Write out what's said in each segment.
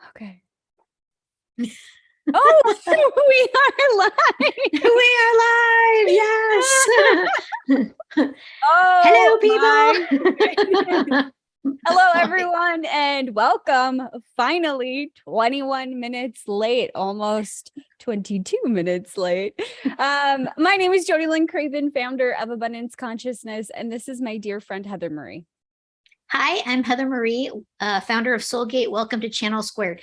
Okay. Oh, we are live. We are live. Yes. Oh, Hello, people. Hello, everyone, and welcome. Finally, 21 minutes late, almost 22 minutes late. My name is Jody Lynn Craven, founder of Abundance Consciousness, and this is my dear friend, Heather Marie. Hi, I'm Heather Marie, founder of Soulgate. Welcome to Channel Squared,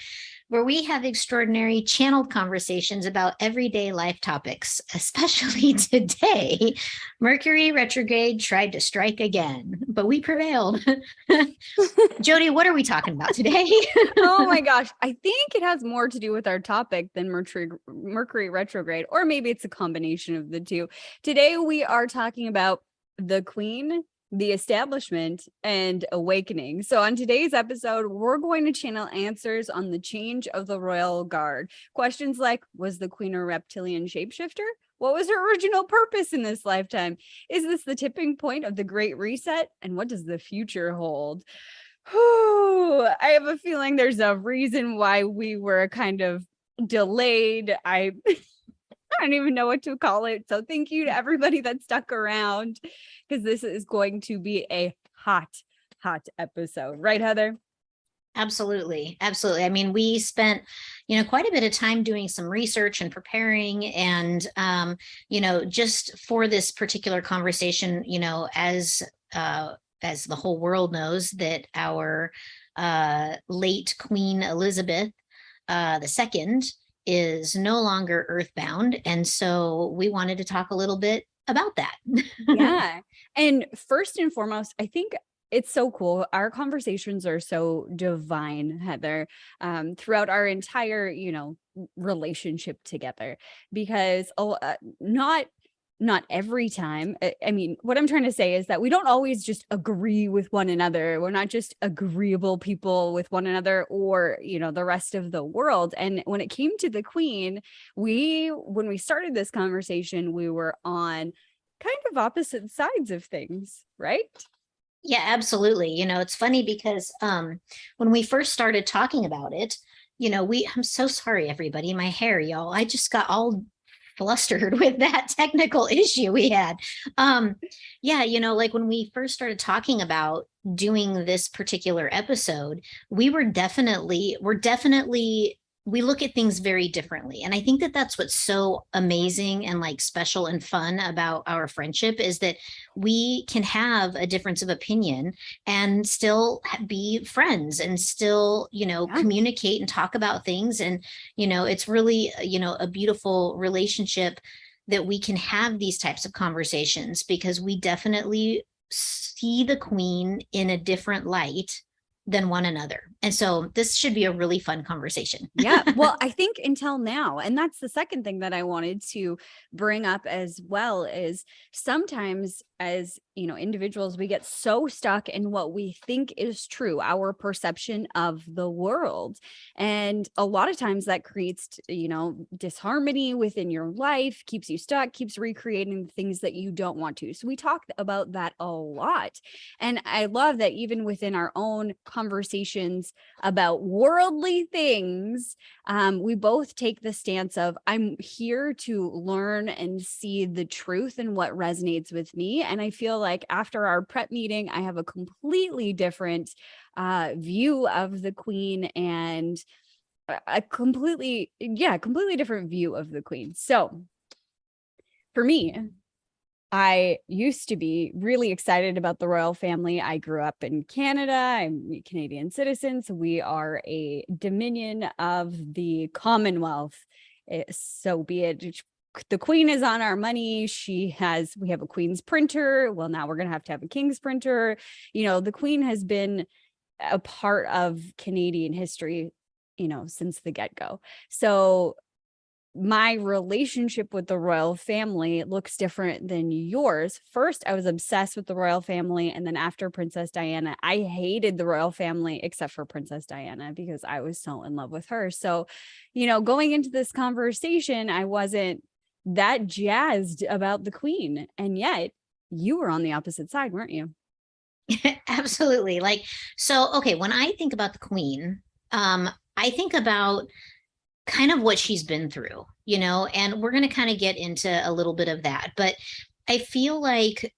where we have extraordinary channeled conversations about everyday life topics, especially today. Mercury retrograde tried to strike again, but we prevailed. Jody, what are we talking about today? Oh my gosh. I think it has more to do with our topic than Mercury retrograde, or maybe it's a combination of the two. Today, we are talking about the Queen, the establishment, and awakening. So on today's episode, we're going to channel answers on the change of the royal guard. Questions like, was the Queen a reptilian shapeshifter? What was her original purpose in this lifetime? Is this the tipping point of the Great Reset? And what does the future hold? I have a feeling there's a reason why we were kind of delayed. I don't even know what to call it. So thank you to everybody that stuck around, because this is going to be a hot episode. Right, Heather? Absolutely. Absolutely. I mean, we spent, quite a bit of time doing some research and preparing and, just for this particular conversation, as the whole world knows that our late Queen Elizabeth II is no longer earthbound. And so we wanted to talk a little bit about that. Yeah. And first and foremost, I think it's so cool. Our conversations are so divine, Heather, throughout our entire, relationship together, because not every time. I mean, what I'm trying to say is that we don't always just agree with one another. We're not just agreeable people with one another or, the rest of the world. And when it came to the Queen, when we started this conversation, we were on kind of opposite sides of things, right? Yeah, absolutely. It's funny because when we first started talking about it, I'm so sorry, everybody, my hair, y'all. I just got all flustered with that technical issue we had. Like when we first started talking about doing this particular episode, we're definitely we look at things very differently. And I think that that's what's so amazing and like special and fun about our friendship is that we can have a difference of opinion and still be friends and still, communicate and talk about things. And, it's really, a beautiful relationship that we can have these types of conversations because we definitely see the Queen in a different light than one another. And so this should be a really fun conversation. Yeah. Well, I think until now, and that's the second thing that I wanted to bring up as well, is sometimes as individuals, we get so stuck in what we think is true, our perception of the world. And a lot of times that creates, disharmony within your life, keeps you stuck, keeps recreating the things that you don't want to. So we talk about that a lot. And I love that even within our own conversations about worldly things, we both take the stance of, I'm here to learn and see the truth and what resonates with me. And I feel like after our prep meeting, I have a completely different view of the Queen and a completely different view of the Queen. So for me, I used to be really excited about the royal family. I grew up in Canada. I'm a Canadian citizen. So we are a dominion of the Commonwealth. So be it. The Queen is on our money. We have a Queen's printer. Well, now we're going to have a King's printer. The Queen has been a part of Canadian history, since the get-go. So my relationship with the royal family looks different than yours. First, I was obsessed with the royal family. And then after Princess Diana, I hated the royal family except for Princess Diana because I was so in love with her. So, going into this conversation, I wasn't that jazzed about the Queen. And yet you were on the opposite side, weren't you? Absolutely. Okay, when I think about the Queen, I think about kind of what she's been through, and we're going to kind of get into a little bit of that. But I feel like,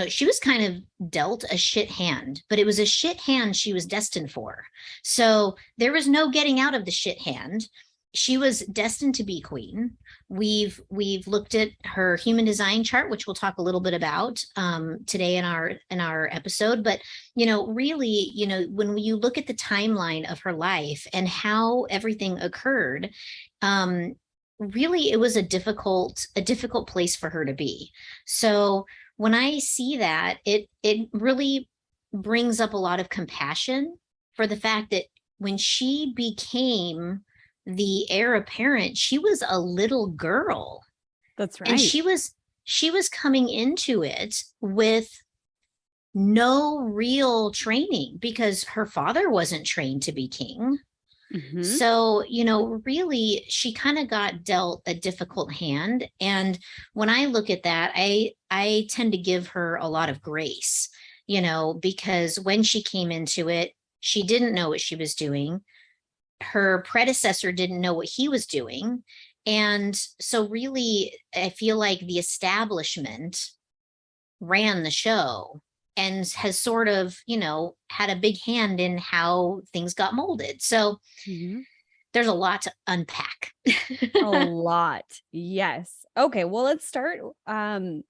she was kind of dealt a shit hand, but it was a shit hand she was destined for. So there was no getting out of the shit hand. She was destined to be queen. We've looked at her human design chart, which we'll talk a little bit about today in our episode. But really, when you look at the timeline of her life and how everything occurred, um, really it was a difficult place for her to be. So when I see that, it really brings up a lot of compassion for the fact that when she became the heir apparent, she was a little girl, That's and right. she was coming into it with no real training because her father wasn't trained to be king. Hmm. So, really, she kind of got dealt a difficult hand. And when I look at that, I tend to give her a lot of grace, because when she came into it, she didn't know what she was doing. Her predecessor didn't know what he was doing. And so, really, I feel like the establishment ran the show and has sort of, had a big hand in how things got molded. So, Hmm. there's a lot to unpack. A lot. Yes. Okay, well, let's start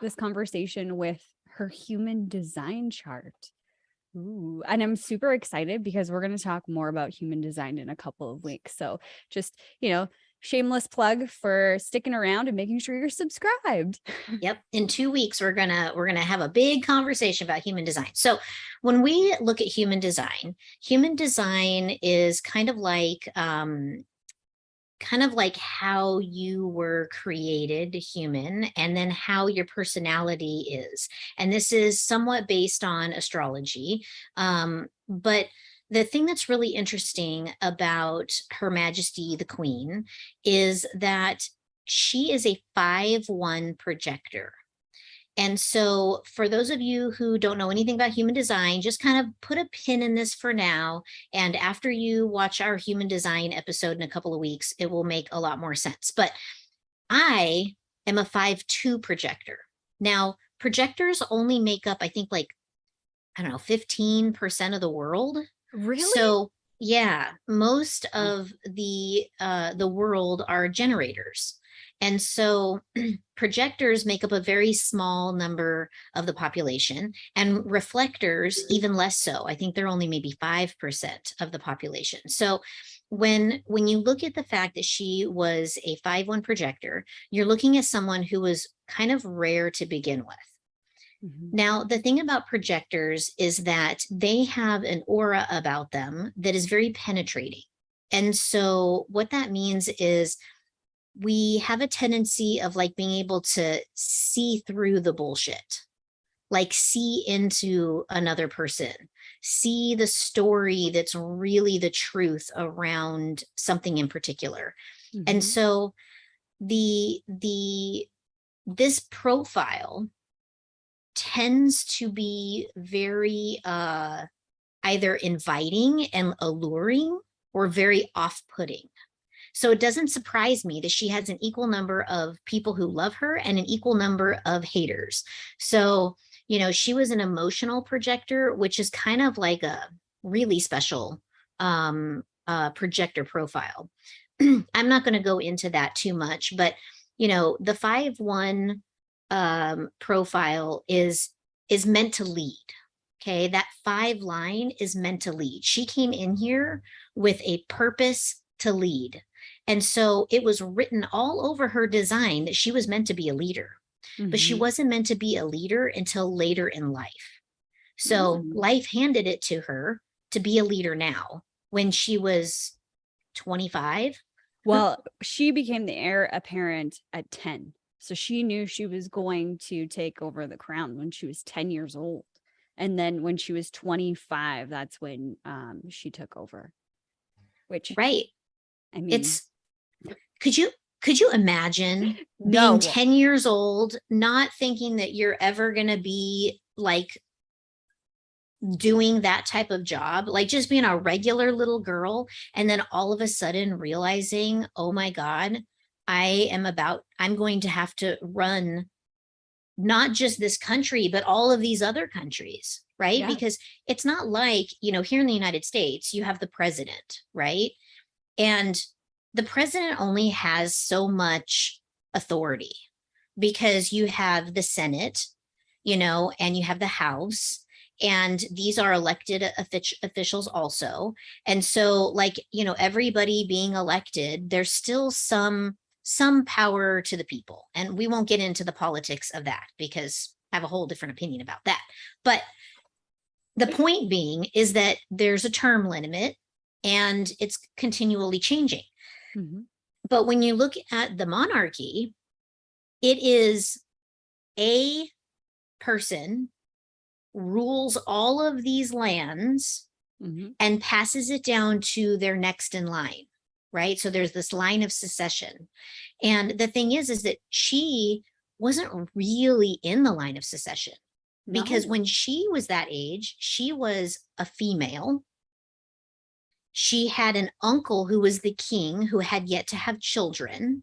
this conversation with her human design chart. Ooh, and I'm super excited because we're going to talk more about human design in a couple of weeks. So just, shameless plug for sticking around and making sure you're subscribed. Yep. In 2 weeks, we're gonna have a big conversation about human design. So when we look at human design is kind of like how you were created human, and then how your personality is. And this is somewhat based on astrology. But the thing that's really interesting about Her Majesty the Queen is that she is a 5-1 projector. And so, for those of you who don't know anything about human design, just kind of put a pin in this for now. And after you watch our human design episode in a couple of weeks, it will make a lot more sense. But I am a 5-2 projector. Now, projectors only make up, I think, like, I don't know, 15% of the world. Really? So, yeah, most of the world are generators. And so projectors make up a very small number of the population, and reflectors even less so. I think they're only maybe 5% of the population. So when you look at the fact that she was a 5-1 projector, you're looking at someone who was kind of rare to begin with. Mhm. Now, the thing about projectors is that they have an aura about them that is very penetrating. And so, what that means is we have a tendency of like being able to see through the bullshit, like see into another person, see the story that's really the truth around something in particular. And Mhm. so, the this profile tends to be very either inviting and alluring, or very off-putting. So it doesn't surprise me that she has an equal number of people who love her and an equal number of haters. So, she was an emotional projector, which is kind of like a really special projector profile. I'm not going to go into that too much, but the 5-1 profile is meant to lead. Okay, that 5 line is meant to lead. She came in here with a purpose to lead. And so it was written all over her design that she was meant to be a leader, but she Mhm. wasn't meant to be a leader until later in life. So Mm. life handed it to her to be a leader now when she was 25. Well, she became the heir apparent at 10. So she knew she was going to take over the crown when she was 10 years old. And then when she was 25, that's when she took over, which Right. I mean, It's could you imagine being no. 10 years old, not thinking that you're ever going to be like doing that type of job, like just being a regular little girl, and then all of a sudden realizing, oh my God, I'm going to have to run not just this country, but all of these other countries, right? Yeah. Because it's not like, here in the United States, you have the president, right? And the president only has so much authority because you have the Senate, and you have the House, and these are elected officials also. And so, like, everybody being elected, there's still some power to the people. And we won't get into the politics of that because I have a whole different opinion about that. But the point being is that there's a term limit and it's continually changing. Mhm. But when you look at the monarchy, it is a person rules all of these lands Mhm. and passes it down to their next in line, right? So there's this line of succession. And the thing is that she wasn't really in the line of succession because No. when she was that age, she was a female. She had an uncle who was the king who had yet to have children.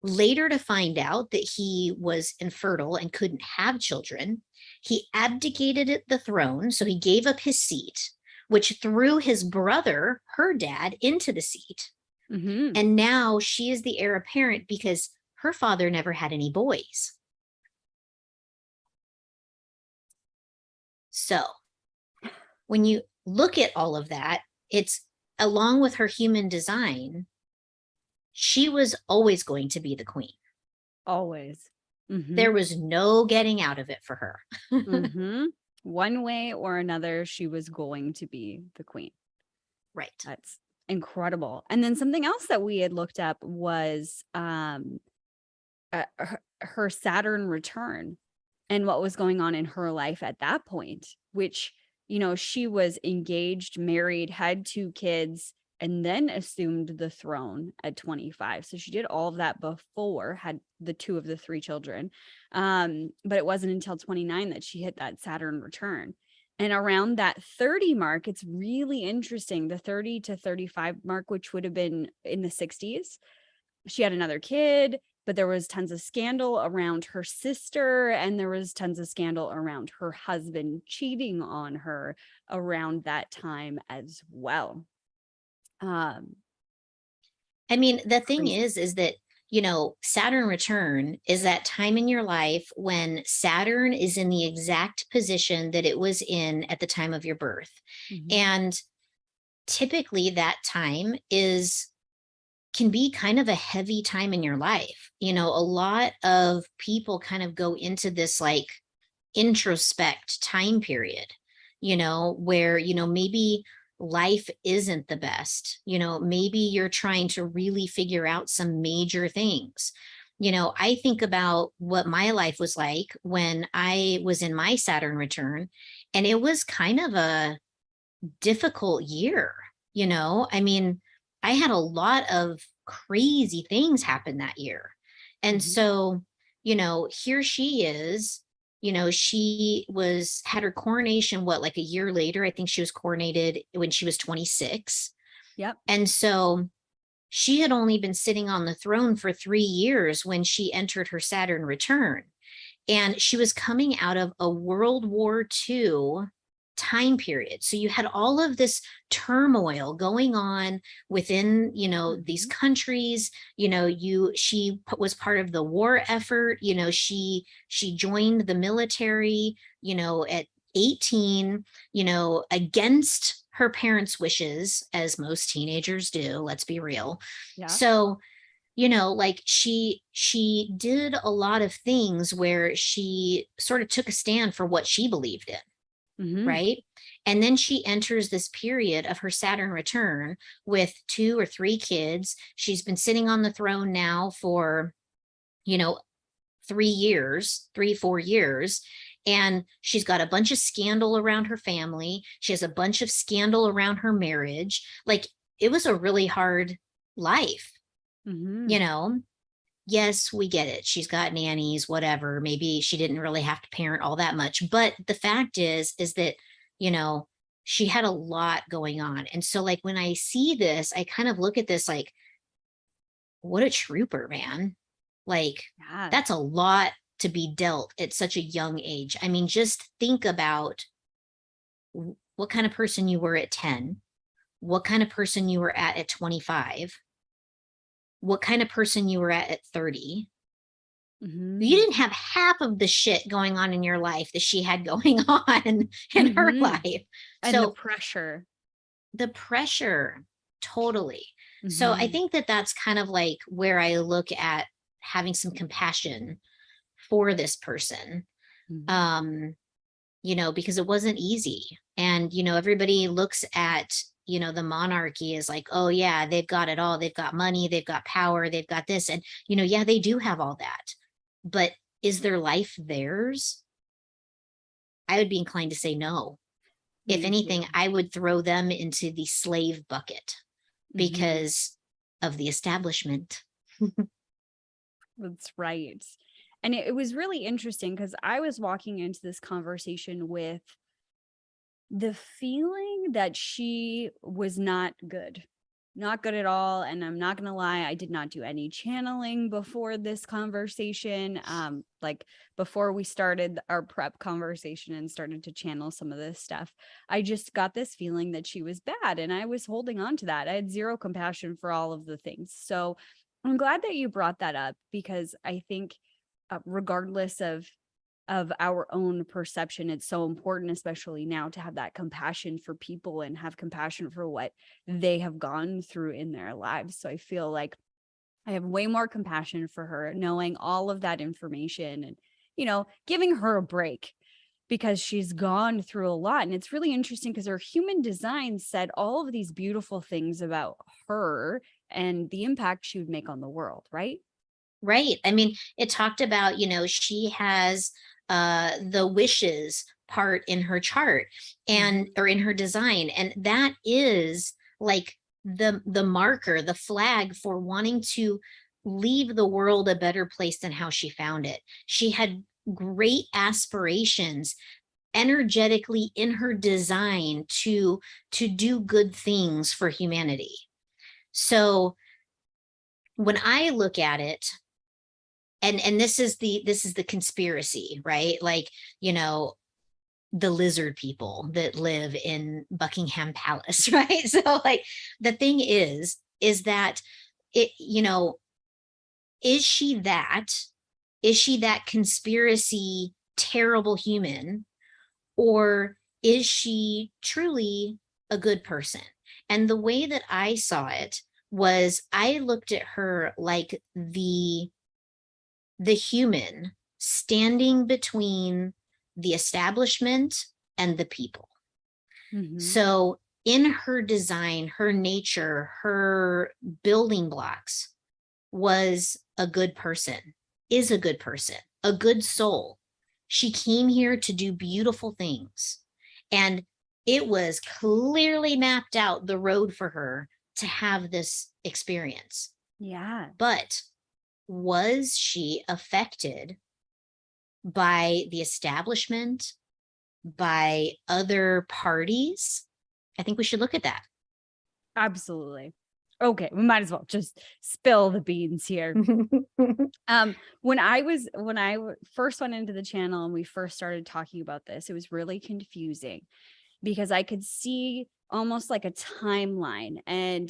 Later to find out that he was infertile and couldn't have children, he abdicated the throne. So he gave up his seat, which threw his brother, her dad, into the seat. Mhm. And now she is the heir apparent because her father never had any boys. So when you look at all of that, it's along with her human design, she was always going to be the queen. Always. There Mhm. was no getting out of it for her. Mhm. One way or another, she was going to be the queen. Right. That's incredible. And then something else that we had looked up was her Saturn return and what was going on in her life at that point, which, she was engaged, married, had 2 kids, and then assumed the throne at 25. So she did all of that before, had the 2 of the 3 children. But it wasn't until 29 that she hit that Saturn return. And around that 30 mark, it's really interesting. The 30 to 35 mark, which would have been in the 60s, she had another kid, but there was tons of scandal around her sister, and there was tons of scandal around her husband cheating on her around that time as well. Um, I mean, the thing Crazy. is that, Saturn return is that time in your life when Saturn is in the exact position that it was in at the time of your birth. Mhm. And typically that time can be kind of a heavy time in your life. A lot of people kind of go into this like introspect time period, where, maybe life isn't the best, maybe you're trying to really figure out some major things. I think about what my life was like when I was in my Saturn return, and it was kind of a difficult year. I mean, I had a lot of crazy things happen that year. And Mhm. so, here she is, she had her coronation, what, like a year later? I think she was coronated when she was 26. Yep. And so she had only been sitting on the throne for 3 years when she entered her Saturn return. And she was coming out of a World War II time period. So you had all of this turmoil going on within, these Mhm. countries. She was part of the war effort. She joined the military, at 18, against her parents' wishes, as most teenagers do, let's be real. Yeah. So, like she did a lot of things where she sort of took a stand for what she believed in, Mhm. right? And then she enters this period of her Saturn return with 2 or 3 kids. She's been sitting on the throne now for, you know 3 years, 3 4 years, and she's got a bunch of scandal around her family. She has a bunch of scandal around her marriage. Like, it was a really hard life, you Mhm. know yes, we get it. She's got nannies, whatever. Maybe she didn't really have to parent all that much. But the fact is that, you know, she had a lot going on. And so like when I see this, I kind of look at this like, what a trooper, man. Like, Yeah. that's a lot to be dealt at such a young age. I mean, just think about what kind of person you were at 10, what kind of person you were at 25, what kind of person you were at 30. You Hmm. didn't have half of the shit going on in your life that she had going on in her Hmm. life. And the So pressure. the pressure, totally. So I Hmm. think that that's kind of like where I look at having some compassion for this person. Hmm. Um, because it wasn't easy. And, everybody looks at, the monarchy as like, oh, yeah, they've got it all. They've got money, they've got power, they've got this. And, yeah, they do have all that. But is their life theirs? I would be inclined to say no. If Me anything, too. I would throw them into the slave bucket Hmm. because of the establishment. That's right. And it was really interesting because I was walking into this conversation with the feeling that she was not good at all. And I'm not going to lie, I did not do any channeling before this conversation. Like before we started our prep conversation and started to channel some of this stuff, I just got this feeling that she was bad. And I was holding on to that. I had zero compassion for all of the things. So I'm glad that you brought that up because I think, regardless of our own perception, it's so important, especially now, to have that compassion for people and have compassion for what they have gone through in their lives. So I feel like I have way more compassion for her, knowing all of that information and, giving her a break because she's gone through a lot. And it's really interesting because her human design said all of these beautiful things about her and the impact she would make on the world, right? Right. I mean, it talked about, she has the wishes part in her chart and Mhm. or in her design. And that is like the marker, the flag for wanting to leave the world a better place than how she found it. She had great aspirations energetically in her design to do good things for humanity. So when I look at it, and this is the conspiracy, right? Like, the lizard people that live in Buckingham Palace, right? So like the thing is that it, is she that is she that conspiracy terrible human, or is she truly a good person? And the way that I saw it was I looked at her like the human standing between the establishment and the people. Mhm. So, in her design, her nature, her building blocks was a good person, is a good person, a good soul. She came here to do beautiful things. And it was clearly mapped out the road for her to have this experience. Yeah. But was she affected by the establishment, by other parties? I think we should look at that. Absolutely. Okay, we might as well just spill the beans here. When I first went into the channel and we first started talking about this, it was really confusing because I could see almost like a timeline and,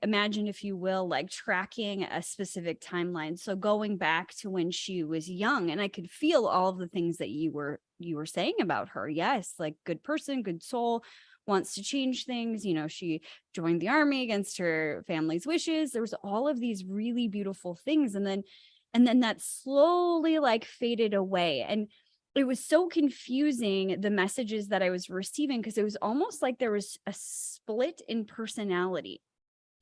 imagine, if you will, like tracking a specific timeline. So going back to when she was young, and I could feel all of the things that you were saying about her. Yes, like good person, good soul, wants to change things. She joined the army against her family's wishes. There was all of these really beautiful things, and then that slowly like faded away. And it was so confusing, the messages that I was receiving, because it was almost like there was a split in personality.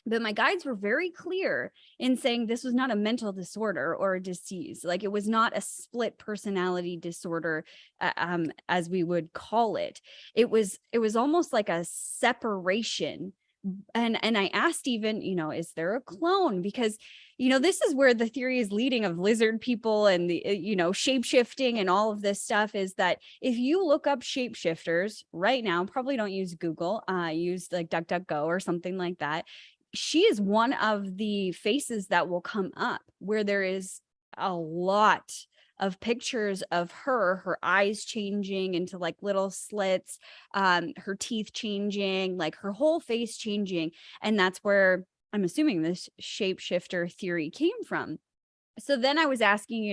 But my guides were very clear in saying this was not a mental disorder or a disease. Like, it was not a split personality disorder, as we would call it. It was almost like a separation And I asked even, is there a clone? Because, this is where the theory is leading of lizard people and the, shape shifting and all of this stuff, is that if you look up shapeshifters right now, probably don't use Google, use like DuckDuckGo or something like that. She is one of the faces that will come up where there is a lot of pictures of her eyes changing into like little slits, her teeth changing, like her whole face changing. And that's where I'm assuming this shapeshifter theory came from. So then I was asking,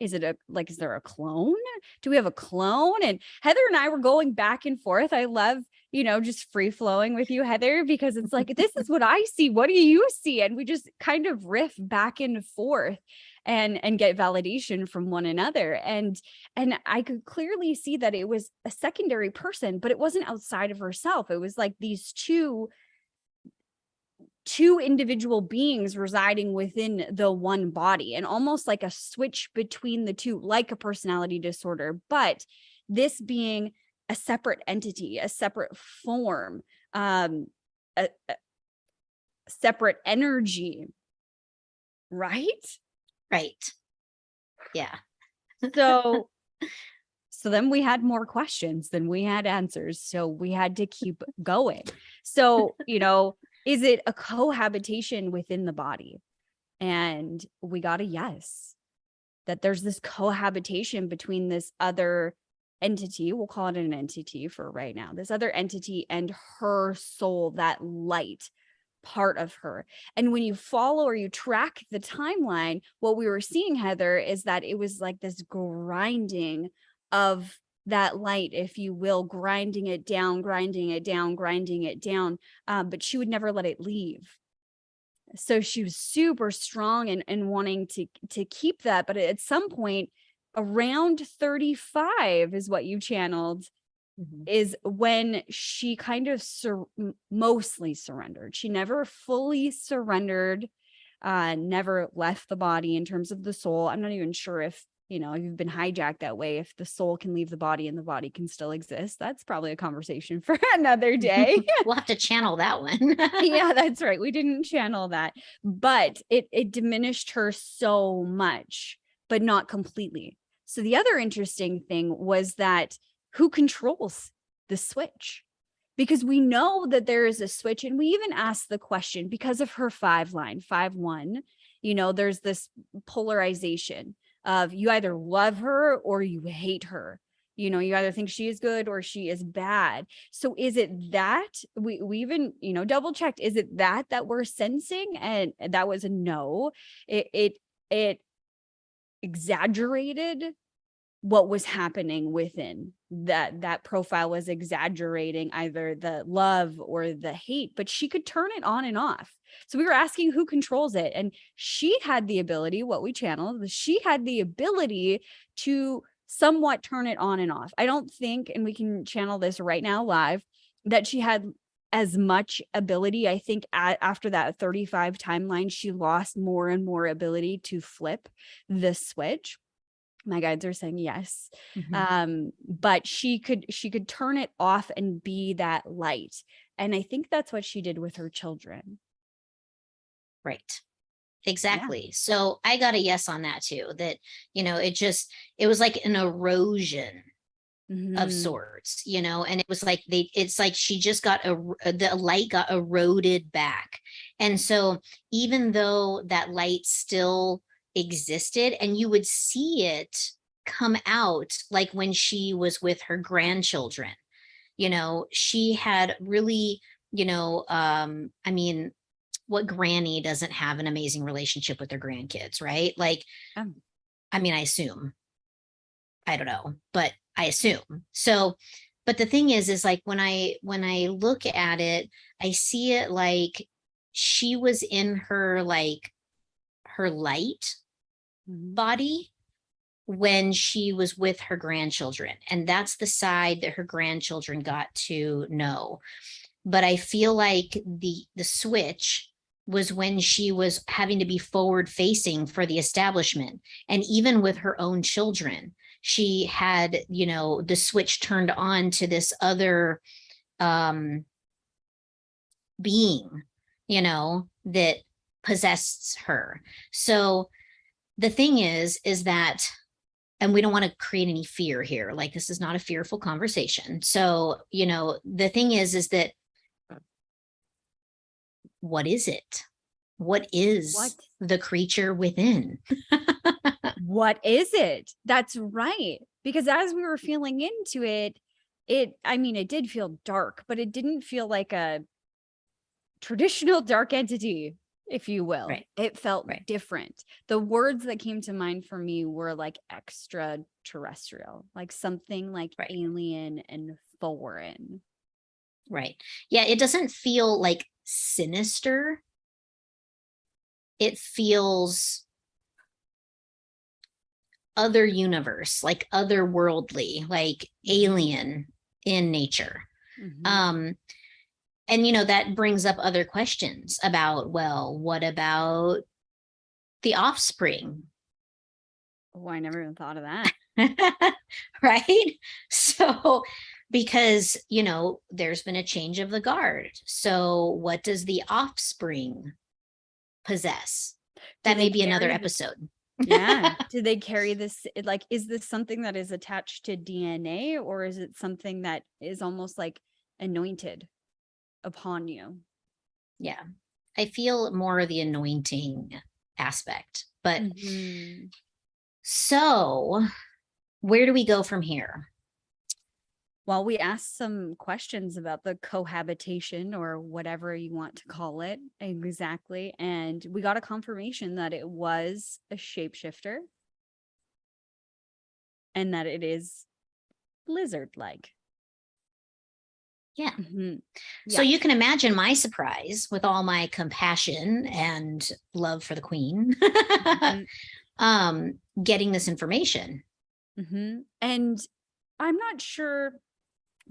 is there a clone? Do we have a clone? And Heather and I were going back and forth. I love, just free flowing with you, Heather, because it's like, this is what I see. What do you see? And we just kind of riff back and forth and get validation from one another. And I could clearly see that it was a secondary person, but it wasn't outside of herself. It was like these two individual beings residing within the one body, and almost like a switch between the two, like a personality disorder, but this being a separate entity, a separate form, a separate energy, right? Right. Yeah. So then we had more questions than we had answers. So we had to keep going. So, is it a cohabitation within the body? And we got a yes, that there's this cohabitation between this other entity. We'll call it an entity for right now. This other entity and her soul, that light part of her. And when you follow or you track the timeline, what we were seeing, Heather, is that it was like this grinding of that light, if you will, grinding it down, grinding it down, grinding it down. But she would never let it leave. So she was super strong and wanting to keep that. But at some point around 35 is what you channeled, is when she kind of mostly surrendered. She never fully surrendered, never left the body in terms of the soul. I'm not even sure if, if you've been hijacked that way, if the soul can leave the body and the body can still exist. That's probably a conversation for another day. We'll have to channel that one. Yeah, that's right. We didn't channel that, but it diminished her so much, but not completely. So the other interesting thing was that who controls the switch? Because we know that there is a switch, and we even asked the question because of her 5-1, there's this polarization of you either love her or you hate her. You either think she is good or she is bad. So is it that we even, double checked, is it that we're sensing? And that was a no. It exaggerated what was happening within. That profile was exaggerating either the love or the hate, but she could turn it on and off. So we were asking who controls it, and she had the ability, what we channeled, she had the ability to somewhat turn it on and off. I don't think, and we can channel this right now live, that she had as much ability. I think after that 35 timeline, she lost more and more ability to flip the switch. My guides are saying yes. But she could turn it off and be that light. And I think that's what she did with her children. Right. Exactly. Yeah. So I got a yes on that too, that, it was like an erosion of sorts, and it was like it's like she just got the light got eroded back. And so even though that light still existed, and you would see it come out, like when she was with her grandchildren, she had really, I mean, what granny doesn't have an amazing relationship with their grandkids, right? Like, I mean, I assume, I don't know, but I assume so. But the thing is like when I look at it, I see it like she was in her, like her light body when she was with her grandchildren. And that's the side that her grandchildren got to know. But I feel like the switch was when she was having to be forward facing for the establishment. And even with her own children, she had, the switch turned on to this other being, that possessed her. So the thing is that, and we don't want to create any fear here. Like, this is not a fearful conversation. So, the thing is that what is it? What What? is the creature within? What is it? That's right. Because as we were feeling into it, I mean, it did feel dark, but it didn't feel like a traditional dark entity, if you will. Right. It felt Right. different. The words that came to mind for me were like extraterrestrial, like something like Right. alien and foreign. Right. Yeah, it doesn't feel like sinister. It feels other universe, like otherworldly, like alien in nature. Mhm. And that brings up other questions about, well, what about the offspring? Oh, I never even thought of that. Right? So, because, there's been a change of the guard. So, what does the offspring possess? Do That may they be another carry this? episode. Yeah. Do they carry this? Like, is this something that is attached to DNA, or is it something that is almost like anointed upon you? Yeah. I feel more of the anointing aspect. But Mhm. so, where do we go from here? Well, we asked some questions about the cohabitation or whatever you want to call it exactly. And we got a confirmation that it was a shapeshifter and that it is lizard like. Yeah. So Yeah. you can imagine my surprise with all my compassion and love for the queen, Mhm. getting this information. And I'm not sure,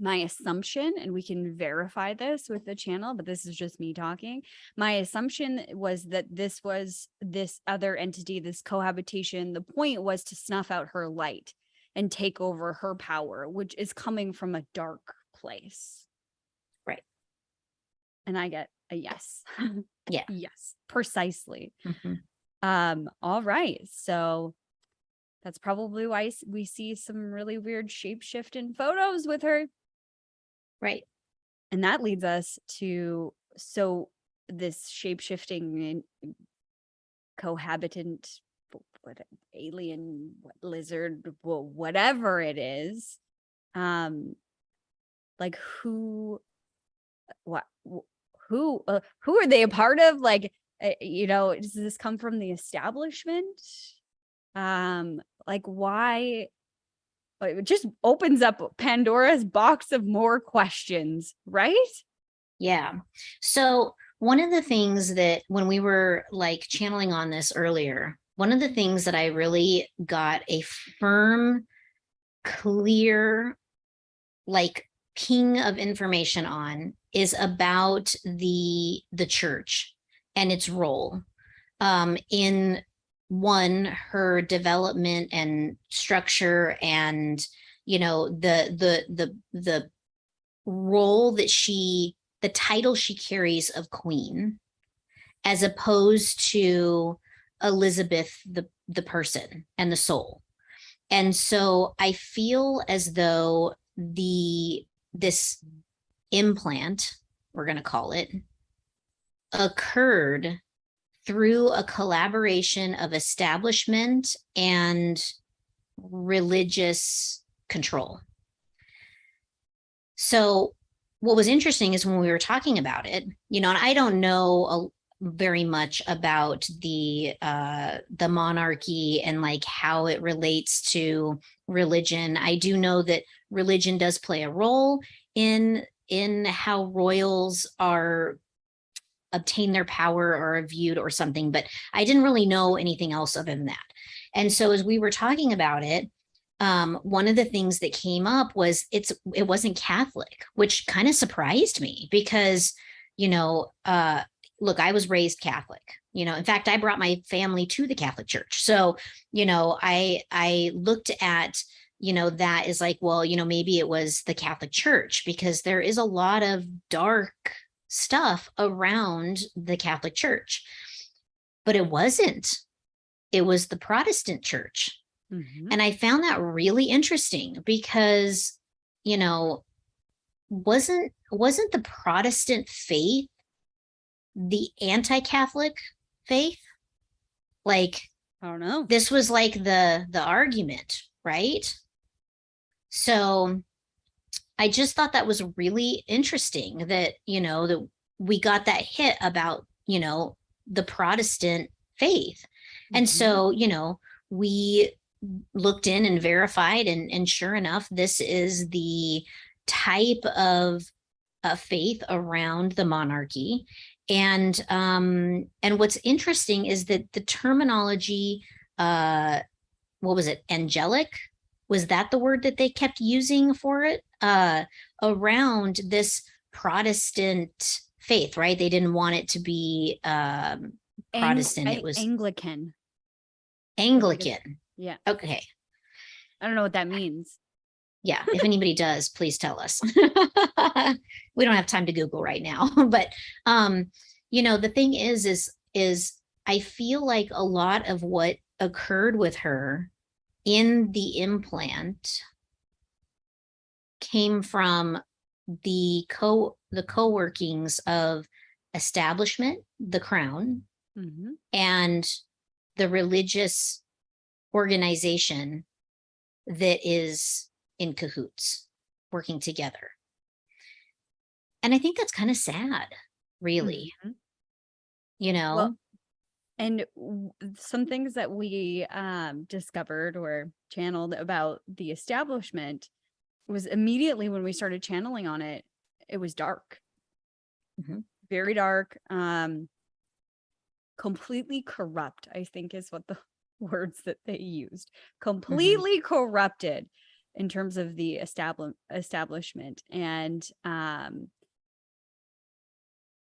my assumption, and we can verify this with the channel, but this is just me talking. My assumption was that this was this other entity, this cohabitation. The point was to snuff out her light and take over her power, which is coming from a dark place. Right. And I get a yes. Yeah. Yes, precisely. Mm-hmm. All right. So that's probably why we see some really weird shape-shifting photos with her. Right. And that leads us to, so this shape-shifting cohabitant, what, alien, what, lizard, whatever it is, like what, who are they a part of? Like, does this come from the establishment? Like, why? It just opens up Pandora's box of more questions, right? Yeah. So one of the things that when we were like channeling on this earlier, one of the things that I really got a firm, clear, like king of information on is about the church and its role in one, her development and structure, and the role that the title she carries of queen, as opposed to Elizabeth, the person and the soul. And so I feel as though this implant, we're going to call it, occurred through a collaboration of establishment and religious control. So what was interesting is when we were talking about it, and I don't know very much about the monarchy and like how it relates to religion. I do know that religion does play a role in how royals are obtain their power or are viewed or something, but I didn't really know anything else other than that. And so as we were talking about it, one of the things that came up was it wasn't Catholic, which kind of surprised me because, look, I was raised Catholic. In fact, I brought my family to the Catholic Church. So, I looked at, that is like, well, maybe it was the Catholic Church because there is a lot of dark stuff around the Catholic Church. But it wasn't. It was the Protestant church. Mhm. And I found that really interesting because, wasn't the Protestant faith the anti-Catholic faith? Like, I don't know. this was like the argument, right? So I just thought that was really interesting that, that we got that hit about, the Protestant faith. And Mhm. so, we looked in and verified, and sure enough, this is the type of faith around the monarchy. And what's interesting is that the terminology, what was it, angelic, was that the word that they kept using for it, around this Protestant faith, right? They didn't want it to be Protestant. It was Anglican. I think it's, Anglican. yeah. Okay. I don't know what that means. Yeah, if anybody does, please tell us. We don't have time to Google right now. But the thing is I feel like a lot of what occurred with her in the implant came from the co-workings of establishment, the crown, Mhm. and the religious organization that is in cahoots, working together. And I think that's kind of sad, really. Mhm. You Well, know? and some things that we discovered or channeled about the establishment was immediately when we started channeling on it, it was dark, Mhm. very dark, completely corrupt, I think is what the words that they used. Mhm. Completely corrupted in terms of the establishment.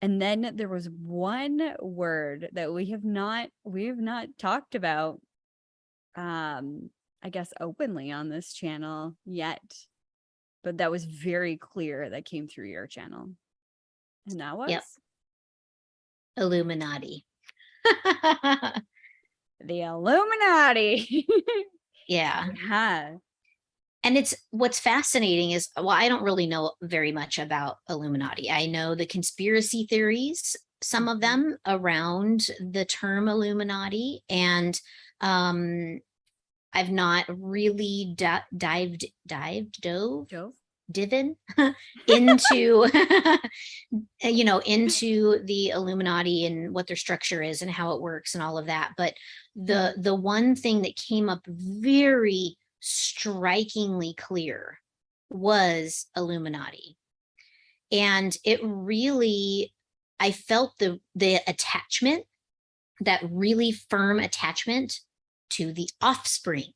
And then there was one word that we have not talked about, I guess openly on this channel yet, but that was very clear that came through your channel. And that Yep. was Illuminati. the Illuminati. Yeah. Yeah. And it's what's fascinating is, well, I don't really know very much about Illuminati. I know the conspiracy theories, some of Mhm. them around the term Illuminati, and um I've not really Jove. divin into into the Illuminati and what their structure is and how it works and all of that. But Mhm. the one thing that came up very strikingly clear was Illuminati. And it really, I felt the attachment, that really firm attachment to the offspring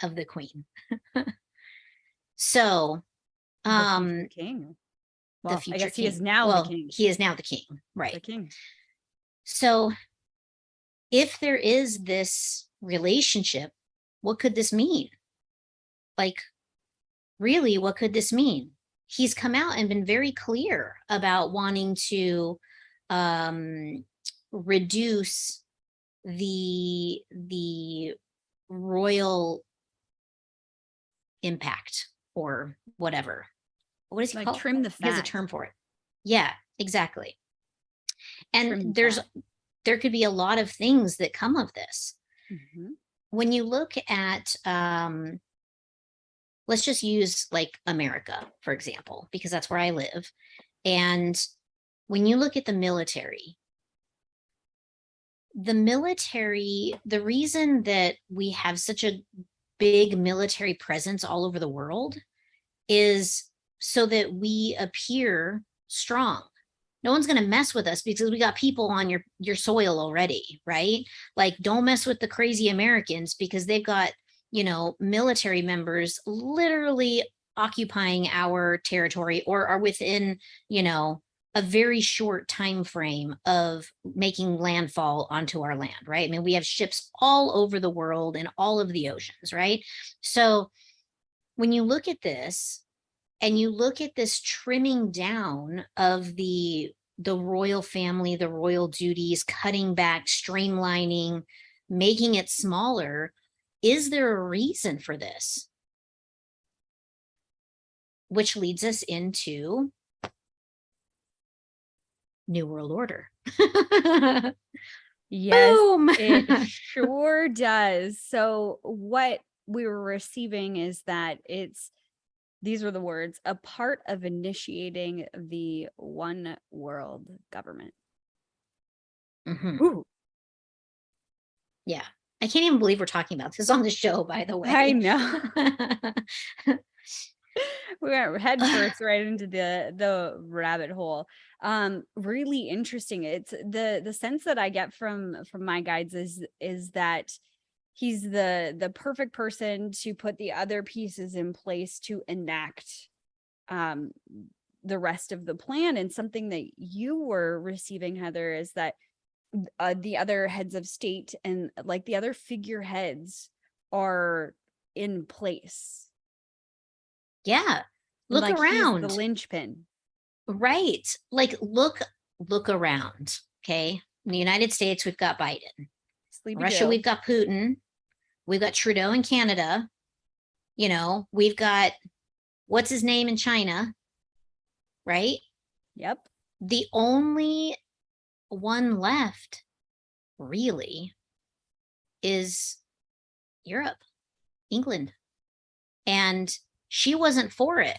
of the queen. So The future um king. the Well, I future guess he is king, now the well, king. he is now the king, The right? king. So if there is this relationship, what could this mean? Like, really, what could this mean? He's come out and been very clear about wanting to um, reduce the royal impact or whatever. What is he Like called? trim the He has a fat. term for it. Yeah, exactly. And Trim the fat. there could be a lot of things that come of this. Mhm. When you look at let's just use like America, for example, because that's where I live. And when you look at the military, the reason that we have such a big military presence all over the world is so that we appear strong. No one's going to mess with us because we got people on your soil already, right? Like, don't mess with the crazy Americans because they've got, military members literally occupying our territory or are within, a very short time frame of making landfall onto our land, right? I mean, we have ships all over the world and all of the oceans, right? So when you look at this, and you look at this trimming down of the royal family, the royal duties, cutting back, streamlining, making it smaller, is there a reason for this? Which leads us into New World Order. Yes, Boom. it sure does. So what we were receiving is that these were the words, a part of initiating the one world government. Mhm. Ooh, Yeah. I can't even believe we're talking about this on the show, by the I way. know. We went head first right into the rabbit hole. Really interesting. It's the sense that I get from my guides is that he's the perfect person to put the other pieces in place to enact um the rest of the plan. And something that you were receiving, Heather, is that the other heads of state and like the other figureheads are in place. Yeah. And Look like he's the around. linchpin. Right. Like look around. Okay. In the United States, we've got Biden. Sleepy Russia, Joe. we've got Putin. We've got Trudeau in Canada. You know, we've got what's his name in China, right? Yep. The only one left, really, is Europe, England. And she wasn't for it,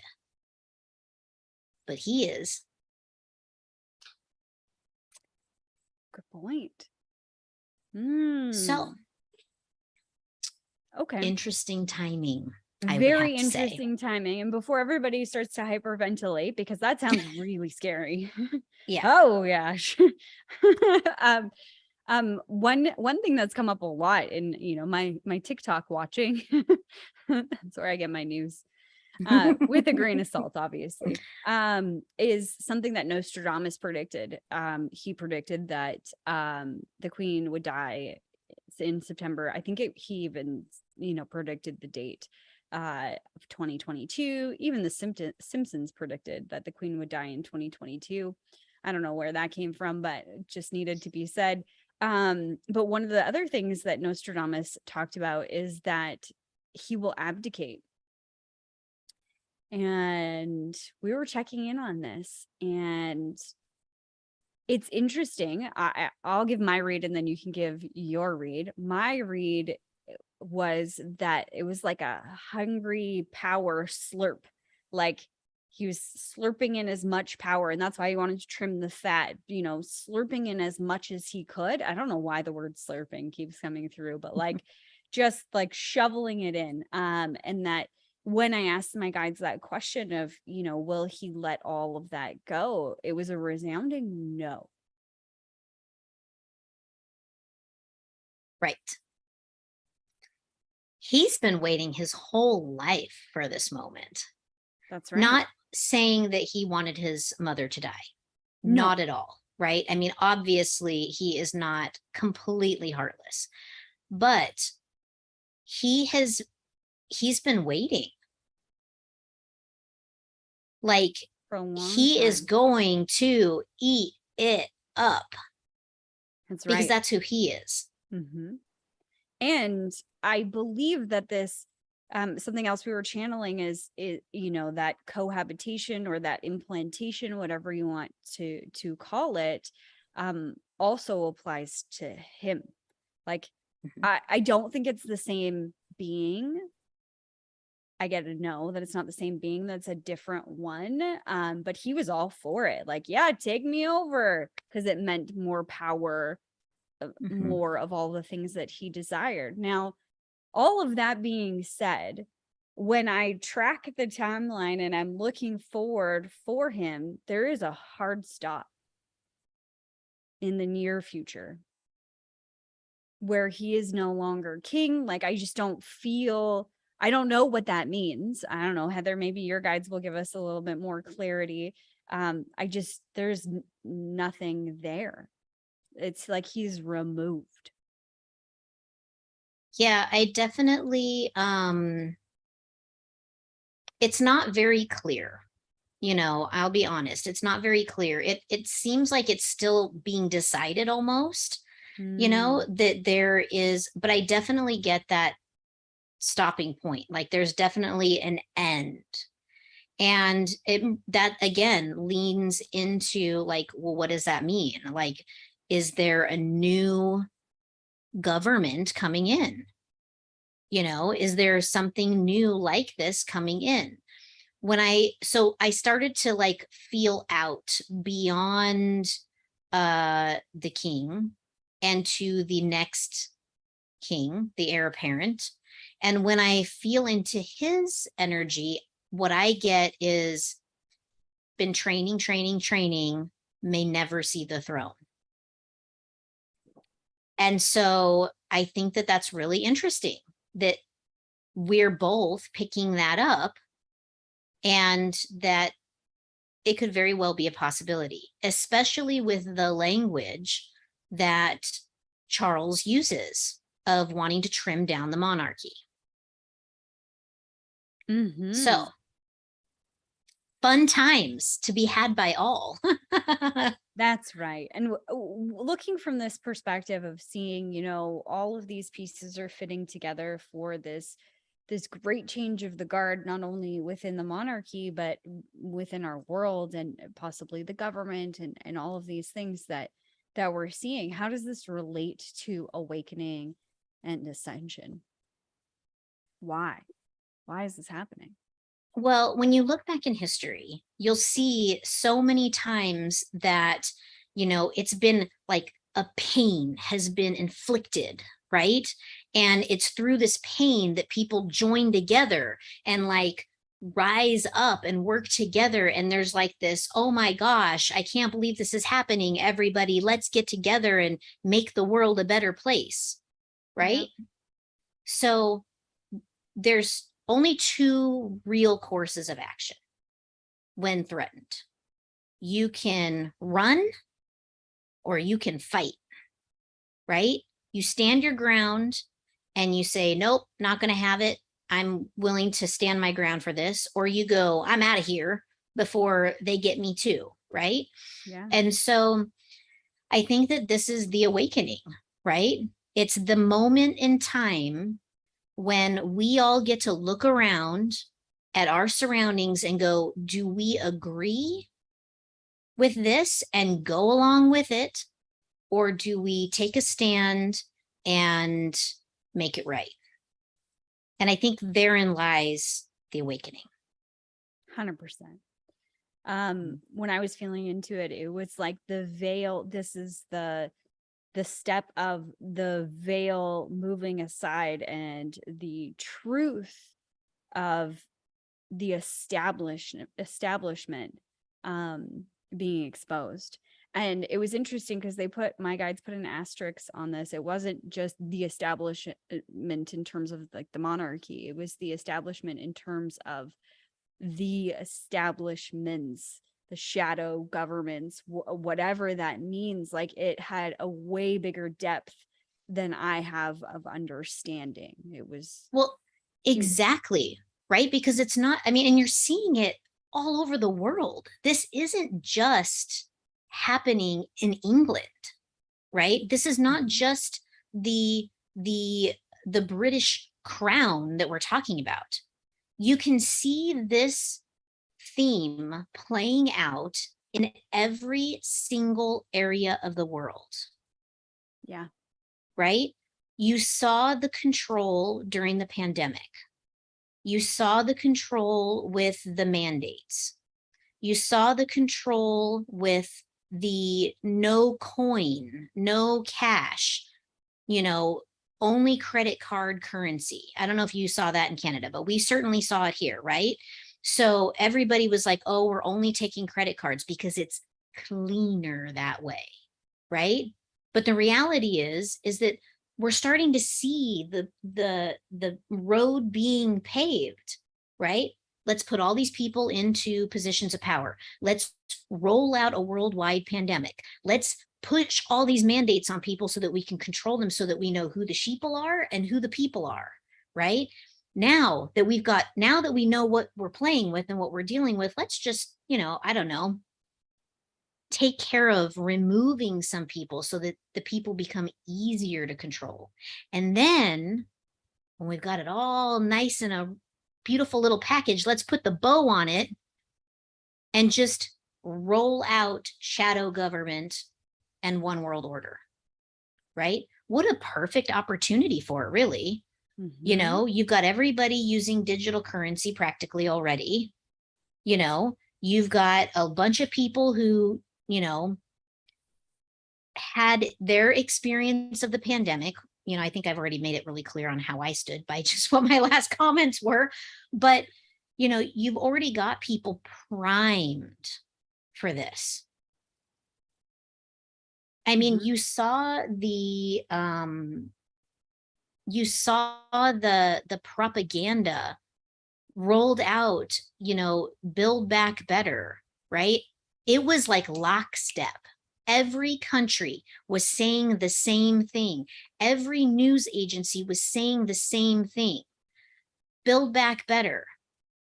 but he is. Good point. So Okay. interesting timing, I would Very have to say. interesting timing. And before everybody starts to hyperventilate, because that sounds really scary. Yeah. Oh gosh. um, one thing that's come up a lot in my TikTok watching, that's where I get my news. With a grain of salt, obviously, is something that Nostradamus predicted. He predicted that the queen would die in September. I think he even, predicted the date of 2022. Even the Simpsons predicted that the queen would die in 2022. I don't know where that came from, but it just needed to be said. But one of the other things that Nostradamus talked about is that he will abdicate. And we were checking in on this, and it's interesting. I'll give my read and then you can give your read. My read was that it was like a hungry power slurp. Like he was slurping in as much power, and that's why he wanted to trim the fat, slurping in as much as he could. I don't know why the word slurping keeps coming through, but like just like shoveling it in. And that when I asked my guides that question of, will he let all of that go? It was a resounding no. Right. He's been waiting his whole life for this moment. That's right. Not saying that he wanted his mother to die. No. Not at all. Right. I mean, obviously, he is not completely heartless, but he's been waiting. Like For a long he time. is going to eat it up. That's Because right. that's who he is. Mm-hmm. And I believe that this, something else we were channeling is that cohabitation or that implantation, whatever you want to call it, also applies to him. Like, I don't think it's the same being. I get to know that it's not the same being, that's a different one. But he was all for it. Like, yeah, take me over, because it meant more power, more of all the things that he desired. Now, all of that being said, when I track the timeline and I'm looking forward for him, there is a hard stop in the near future where he is no longer king. Like, I just don't feel, I don't know what that means. I don't know, Heather, maybe your guides will give us a little bit more clarity. There's nothing there. It's like he's removed. Yeah, I definitely it's not very clear. I'll be honest, it's not very clear. It seems like it's still being decided almost, Mm, that there is, but I definitely get that stopping point. Like there's definitely an end. And that again leans into like, well, what does that mean? Like, is there a new government coming in? Is there something new like this coming in? So I started to like feel out beyond the king and to the next king, the heir apparent. And when I feel into his energy, what I get is been training, training, training, may never see the throne. And so I think that that's really interesting that we're both picking that up, and that it could very well be a possibility, especially with the language that Charles uses of wanting to trim down the monarchy. hmm. So fun times to be had by all. That's right. And looking from this perspective of seeing, all of these pieces are fitting together for this great change of the guard, not only within the monarchy, but within our world and possibly the government and all of these things that we're seeing. How does this relate to awakening and ascension? Why? Why is this happening? Well, when you look back in history, you'll see so many times that, it's been like a pain has been inflicted, right? And it's through this pain that people join together and like rise up and work together. And there's like this, oh my gosh, I can't believe this is happening. Everybody, let's get together and make the world a better place, Yeah. right? So there's only two real courses of action when threatened. You can run or you can fight, right? You stand your ground and you say, nope, not going to have it. I'm willing to stand my ground for this. Or you go, I'm out of here before they get me too, right? Yeah. And so I think that this is the awakening, right? It's the moment in time when we all get to look around at our surroundings and go, do we agree with this and go along with it? Or do we take a stand and make it right? And I think therein lies the awakening. 100%. When I was feeling into it, it was like the veil. This is the step of the veil moving aside and the truth of the establishment being exposed. And it was interesting because my guides put an asterisk on this. It wasn't just the establishment in terms of like the monarchy, it was the establishment in terms of the establishments, the shadow governments, whatever that means. Like it had a way bigger depth than I have of understanding. Well, It was exactly, right? Because it's not, I mean, and you're seeing it all over the world. This isn't just happening in England, right? This is not just the the the British crown that we're talking about. You can see this theme playing out in every single area of the world, yeah, right? You saw the control during the pandemic. You saw the control with the mandates. You saw the control with the no coin, no cash, you know, only credit card currency. I don't know if you saw that in Canada, but we certainly saw it here, right? So everybody was like, oh, we're only taking credit cards because it's cleaner that way, right? But the reality is that we're starting to see the road being paved, right? Let's put all these people into positions of power. Let's roll out a worldwide pandemic. Let's push all these mandates on people so that we can control them, so that we know who the sheeple are and who the people are, right? Now that we know what we're playing with and what we're dealing with, let's just, I don't know, take care of removing some people so that the people become easier to control. And then when we've got it all nice in a beautiful little package, let's put the bow on it and just roll out shadow government and one world order, right? What a perfect opportunity for it, really. You've got everybody using digital currency practically already. You've got a bunch of people who, had their experience of the pandemic. I think I've already made it really clear on how I stood by just what my last comments were. But, you've already got people primed for this. I mean, you saw the propaganda rolled out, build back better, right? It was like lockstep. Every country was saying the same thing. Every news agency was saying the same thing. Build back better.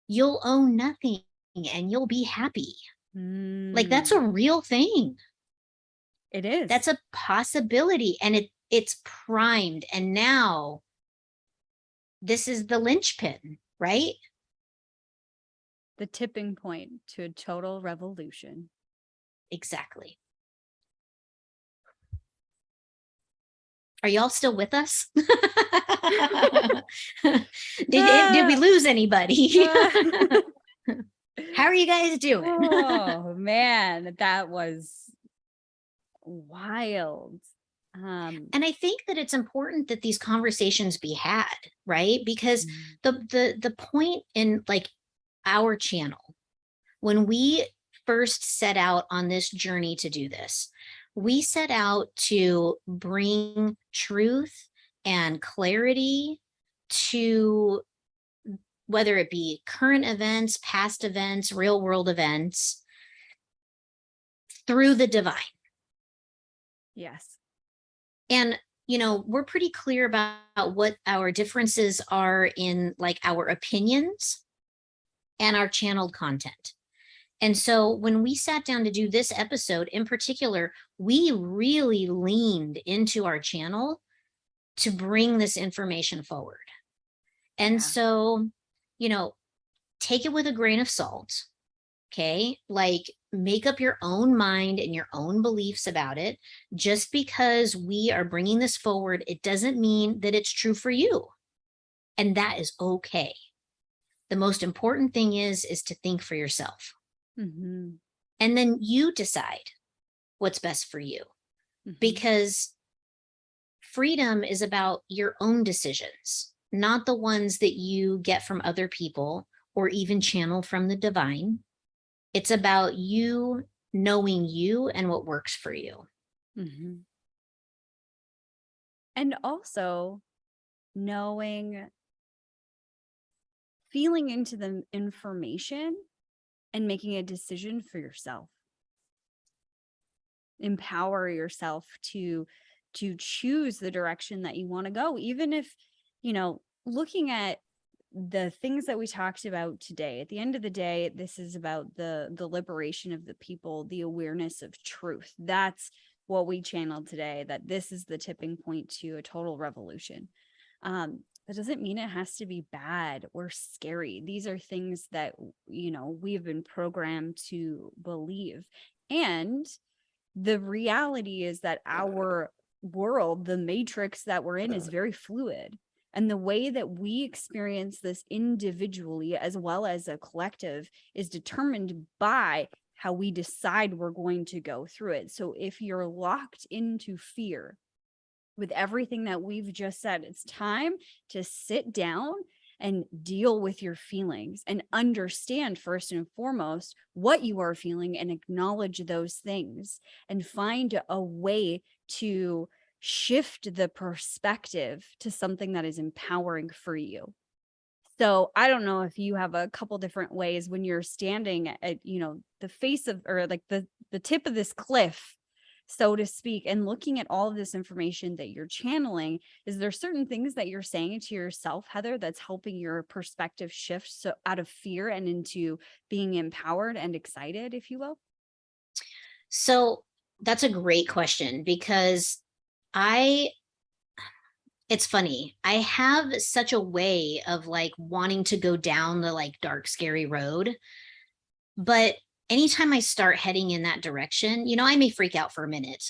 You'll own nothing and you'll be happy. Like, that's a real thing. It is. That's a possibility, and it's primed. And now this is the linchpin, right? The tipping point to a total revolution. Exactly. Are y'all still with us? Did we lose anybody? How are you guys doing? Oh man, that was wild. And I think that it's important that these conversations be had, right? Because the point in like our channel, when we first set out on this journey to do this, we set out to bring truth and clarity to whether it be current events, past events, real world events, through the divine. Yes. And, we're pretty clear about what our differences are in like our opinions and our channeled content. And so when we sat down to do this episode in particular, we really leaned into our channel to bring this information forward. And so, take it with a grain of salt. Okay. Like, make up your own mind and your own beliefs about it. Just because we are bringing this forward, it doesn't mean that it's true for you. And that is okay. The most important thing is to think for yourself. And then you decide what's best for you. Because freedom is about your own decisions, not the ones that you get from other people or even channeled from the divine. It's about you knowing you and what works for you. And also feeling into the information and making a decision for yourself. Empower yourself to choose the direction that you want to go, even if, looking at the things that we talked about today. At the end of the day, this is about the liberation of the people, the awareness of truth. That's what we channeled today, that this is the tipping point to a total revolution. That doesn't mean it has to be bad or scary. These are things that, we've been programmed to believe. And the reality is that our world, the matrix that we're in, is very fluid. And the way that we experience this individually as well as a collective is determined by how we decide we're going to go through it. So if you're locked into fear with everything that we've just said, it's time to sit down and deal with your feelings and understand first and foremost what you are feeling and acknowledge those things and find a way to shift the perspective to something that is empowering for you. So I don't know if you have a couple different ways when you're standing at, the face of, or like the tip of this cliff so to speak, and looking at all of this information that you're channeling, is there certain things that you're saying to yourself, Heather, that's helping your perspective shift so out of fear and into being empowered and excited, if you will? So that's a great question because I it's funny. I have such a way of like wanting to go down the like dark, scary road. But anytime I start heading in that direction, I may freak out for a minute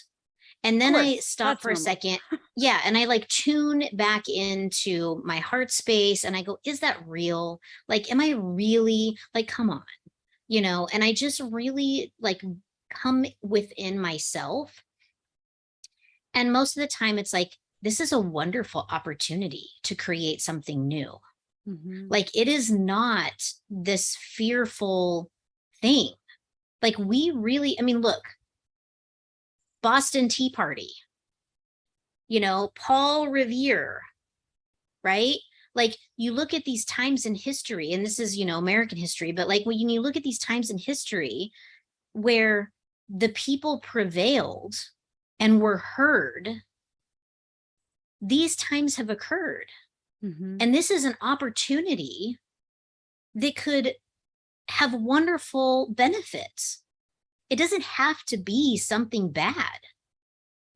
and Of then I course, stop that's for a normal. second. Yeah. And I like tune back into my heart space and I go, is that real? Like, am I really like, come on, and I just really like come within myself. And most of the time it's like, this is a wonderful opportunity to create something new. Mhm. Like it is not this fearful thing. Like we really, I mean, look, Boston Tea Party, Paul Revere, right? Like you look at these times in history, and this is, American history, but like when you look at these times in history where the people prevailed and were heard, these times have occurred. Mhm. And this is an opportunity that could have wonderful benefits. It doesn't have to be something bad,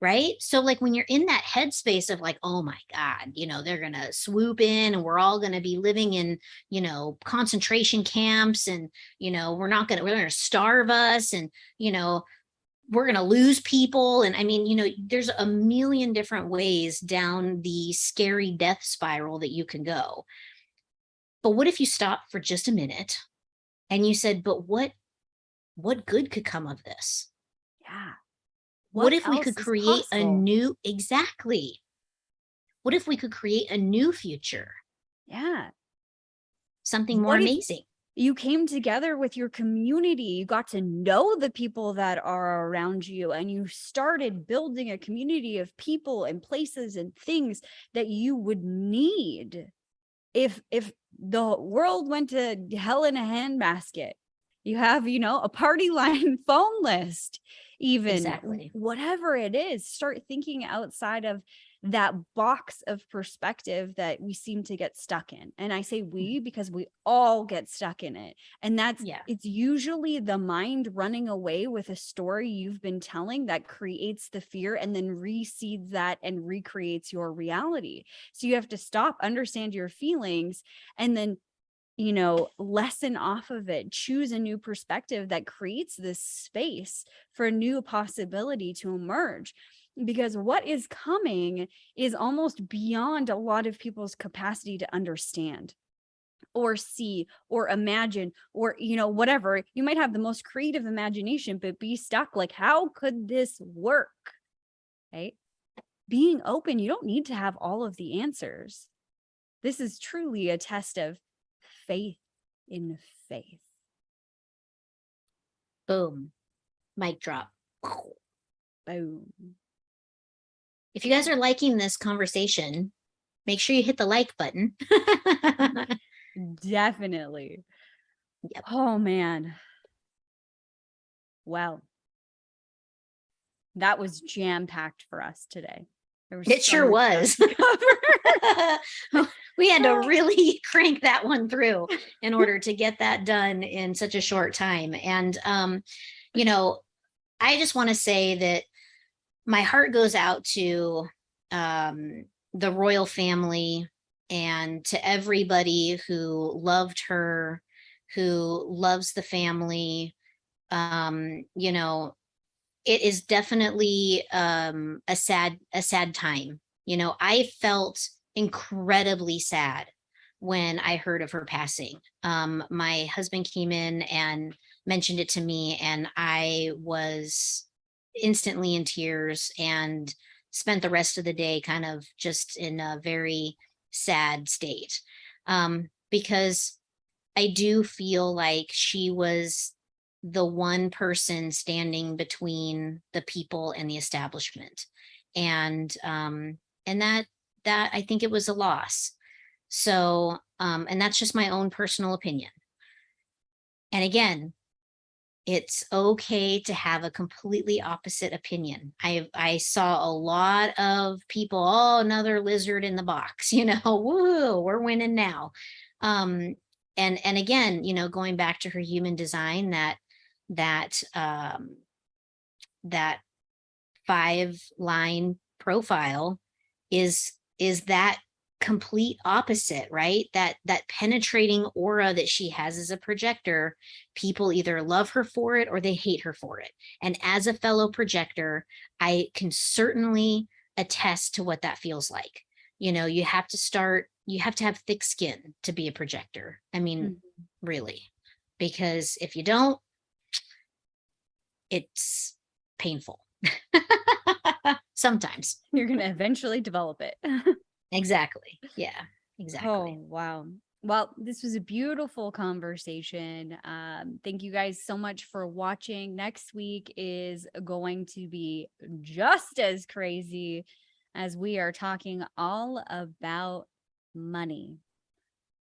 right? So like when you're in that headspace of like, oh my God, they're going to swoop in and we're all going to be living in, concentration camps and, we're going to starve us and, we're going to lose people. And I mean, there's a million different ways down the scary death spiral that you can go. But what if you stop for just a minute and you said, but what good could come of this? Yeah. What What if we could else is create a possible? new, exactly. What if we could create a new future? Yeah. Something more What if amazing. you came together with your community, you got to know the people that are around you, and you started building a community of people and places and things that you would need if the world went to hell in a handbasket. You have, a party line phone list, even Exactly. whatever it is, start thinking outside of that box of perspective that we seem to get stuck in. And I say we because we all get stuck in it. And Yeah. it's usually the mind running away with a story you've been telling that creates the fear and then reseeds that and recreates your reality. So you have to stop, understand your feelings, and then lessen off of it, choose a new perspective that creates this space for a new possibility to emerge. Because what is coming is almost beyond a lot of people's capacity to understand or see or imagine or, whatever. You might have the most creative imagination, but be stuck like, how could this work? Right? Being open, you don't need to have all of the answers. This is truly a test of faith in faith. Boom. Mic drop. Boom. If you guys are liking this conversation, make sure you hit the like button. Definitely. Yep. Oh man. Well, that was jam-packed for us today. There was It so sure much ground was. to cover. We had to really crank that one through in order to get that done in such a short time. And, I just want to say that my heart goes out to the royal family and to everybody who loved her, who loves the family. It is definitely a sad time. I felt incredibly sad when I heard of her passing. My husband came in and mentioned it to me, and I was instantly in tears and spent the rest of the day kind of just in a very sad state. Because I do feel like she was the one person standing between the people and the establishment. And that I think it was a loss. So and that's just my own personal opinion. And again, It's okay to have a completely opposite opinion. I saw a lot of people, oh, another lizard in the box, woo, we're winning now. Um, and again, going back to her human design, that that 5-line profile is that complete opposite, right? That penetrating aura that she has as a projector, people either love her for it or they hate her for it. And as a fellow projector, I can certainly attest to what that feels like. You have to have thick skin to be a projector. I mean, Mhm. really, because if you don't, it's painful. Sometimes. You're going to eventually develop it. Exactly. Yeah, Oh, exactly. wow. Well, this was a beautiful conversation. Thank you guys so much for watching. Next week is going to be just as crazy as we are talking all about money.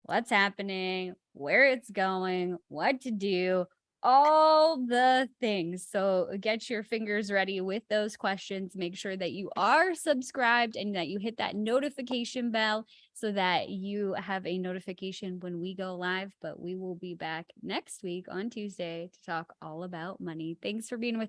What's happening, where it's going, what to do, all the things. So get your fingers ready with those questions. Make sure that you are subscribed and that you hit that notification bell so that you have a notification when we go live. But we will be back next week on Tuesday to talk all about money. Thanks for being with